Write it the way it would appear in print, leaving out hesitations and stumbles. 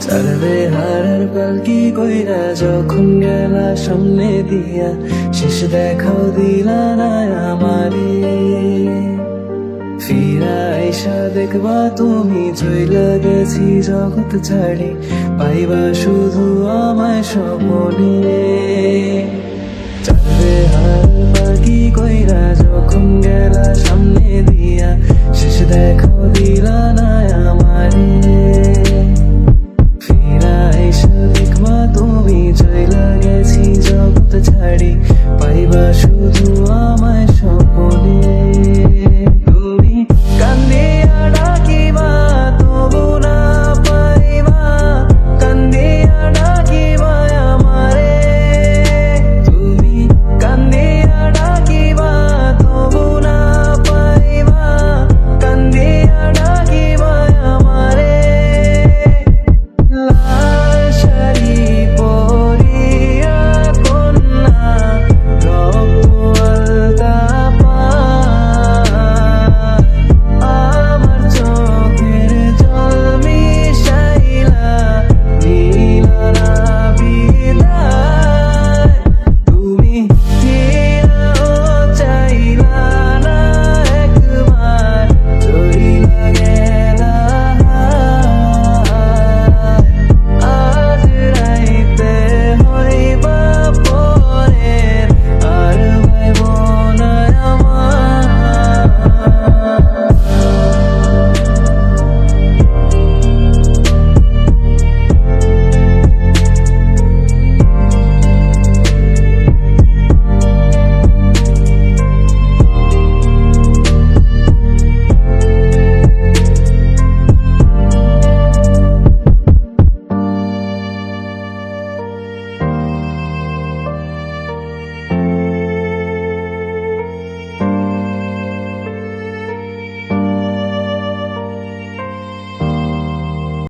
সারবে হারার পালকি কইরা যখন গেলা সামনে দিয়া, শেষ দেখাও দিলা না আমারে। ফিরা আইসা দেখবা তুমি চইলা গেছি জগৎ ছাড়ি, পাইবা শুধু আমায় স্বপ্নে। চারবে হারার পালকি কইরা যখন গেলা সামনে